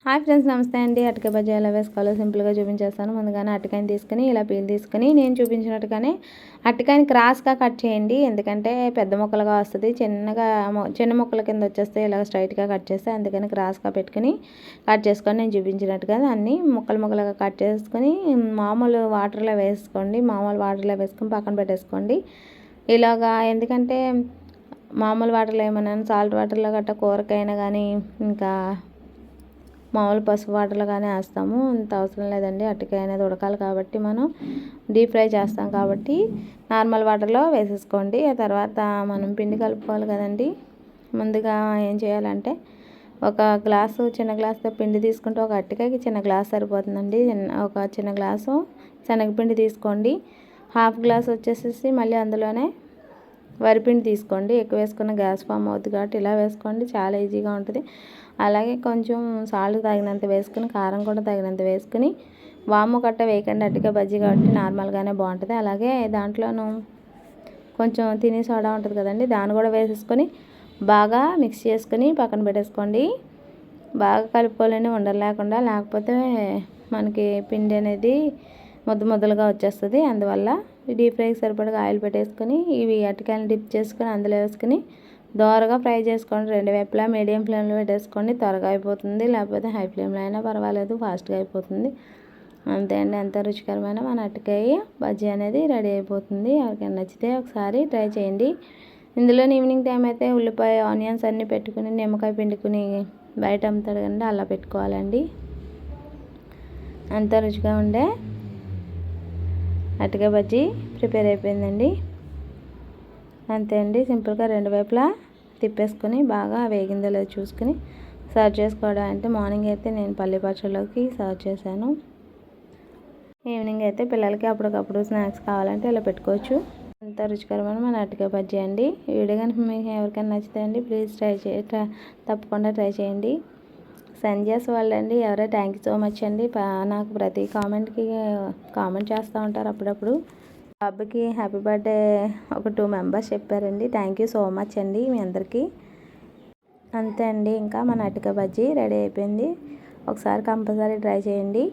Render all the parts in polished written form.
Hi friends, నమస్తే అండి. అరటికాయ బజ్జీ ఎలా వేసుకోవాలో సింపుల్గా చూపించేస్తాను. ముందుగానే అరటికాయని తీసుకుని ఇలా పీల్ తీసుకుని నేను చూపించినట్టుగానే అరటికాయని క్రాస్గా కట్ చేయండి. ఎందుకంటే పెద్ద ముక్కలుగా వస్తుంది, చిన్న ముక్కల కింద వచ్చేస్తే ఇలా స్ట్రైట్గా కట్ చేస్తే, అందుకని క్రాస్గా పెట్టుకుని కట్ చేసుకొని నేను చూపించినట్టుగా అన్నీ ముక్కలుగా కట్ చేసుకొని మామూలు వాటర్లో వేసుకోండి. మామూలు వాటర్లో వేసుకొని పక్కన పెట్టేసుకోండి. ఇలాగా ఎందుకంటే మామూలు వాటర్లో ఏమన్నా సాల్ట్ వాటర్లో గట్ట కూరకైనా కానీ ఇంకా మామూలు పసుపు వాటర్లో కానీ వేస్తాము. అంత అవసరం లేదండి. అరటికాయ అనేది ఉడకాలి కాబట్టి మనం డీప్ ఫ్రై చేస్తాం కాబట్టి నార్మల్ వాటర్లో వేసేసుకోండి. ఆ తర్వాత మనం పిండి కలుపుకోవాలి కదండి. ముందుగా ఏం చేయాలంటే ఒక గ్లాసు, చిన్న గ్లాసుతో పిండి తీసుకుంటే ఒక అరటికాయకి చిన్న గ్లాస్ సరిపోతుందండి. ఒక చిన్న గ్లాసు శనగపిండి తీసుకోండి. హాఫ్ గ్లాస్ వచ్చేసేసి మళ్ళీ అందులోనే వరిపిండి తీసుకోండి. ఎక్కువ వేసుకున్న గ్యాస్ ఫామ్ అవుతుంది కాబట్టి ఇలా వేసుకోండి, చాలా ఈజీగా ఉంటుంది. అలాగే కొంచెం సాల్ట్ తగినంత వేసుకుని, కారం కూడా తగినంత వేసుకుని, వాము కట్ట వేయకండి. అరటికాయ బజ్జీ కాబట్టి నార్మల్గానే బాగుంటుంది. అలాగే దాంట్లోనూ కొంచెం తినే సోడా ఉంటుంది కదండి, దాన్ని కూడా వేసేసుకొని బాగా మిక్స్ చేసుకుని పక్కన పెట్టేసుకోండి. బాగా కలుపుకోవాలని ఉండలు లేకుండా, లేకపోతే మనకి పిండి అనేది ముద్దలుగా వచ్చేస్తుంది. అందువల్ల డీప్ ఫ్రైకి సరిపడగా ఆయిల్ పెట్టేసుకొని ఇవి అరటికాయలు డిప్ చేసుకొని అందులో వేసుకుని దోరగా ఫ్రై చేసుకోండి. రెండు వైపులా మీడియం ఫ్లేమ్లో పెట్టేసుకోండి. త్వరగా అయిపోతుంది, లేకపోతే హై ఫ్లేమ్లో అయినా పర్వాలేదు, ఫాస్ట్గా అయిపోతుంది. అంతే అండి, ఎంత రుచికరమైన మన అరటికాయ బజ్జీ అనేది రెడీ అయిపోతుంది. ఎవరికైనా నచ్చితే ఒకసారి ట్రై చేయండి. ఇందులో ఈవినింగ్ టైం అయితే ఉల్లిపాయ, ఆనియన్స్ అన్నీ పెట్టుకుని నిమ్మకాయ పిండుకుని బయట అమ్ముతాడు కండి, అలా పెట్టుకోవాలండి. అంత రుచిగా ఉండే అరటికాయ బజ్జీ ప్రిపేర్ అయిపోయిందండి. అంతే అండి, సింపుల్గా రెండు వైపులా తిప్పేసుకొని బాగా వేగిందో లేదో చూసుకుని సర్వ్ చేసుకోవడం. అంటే మార్నింగ్ అయితే నేను పల్లి పచ్చళ్ళలోకి సర్వ్ చేశాను. ఈవినింగ్ అయితే పిల్లలకి అప్పటికప్పుడు స్నాక్స్ కావాలంటే ఇలా పెట్టుకోవచ్చు. అంత రుచికరమైన మన అరటికాయ బజ్జీ అండి. ఈ వీడియో కనుక మీకు ఎవరికైనా నచ్చితే అండి ప్లీజ్ తప్పకుండా ట్రై చేయండి. సంధ్యాస్ వాళ్ళండి ఎవరో థ్యాంక్ యూ సో మచ్ అండి. నాకు ప్రతి కామెంట్కి కామెంట్ చేస్తూ ఉంటారు. అప్పుడప్పుడు బాబుకి హ్యాపీ బర్త్డే ఒక 2 మెంబర్స్ చెప్పారండి. థ్యాంక్ యూ సో మచ్ అండి మీ అందరికీ. అంతే అండి, ఇంకా మన అరటికాయ బజ్జీ రెడీ అయిపోయింది. ఒకసారి కంపల్సరీ ట్రై చేయండి.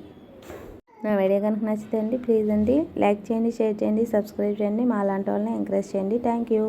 నా వీడియో కనుక నచ్చితే అండి ప్లీజ్ అండి లైక్ చేయండి, షేర్ చేయండి, సబ్స్క్రైబ్ చేయండి. మా లాంటి వాళ్ళని ఎంకరేజ్ చేయండి. Thank you.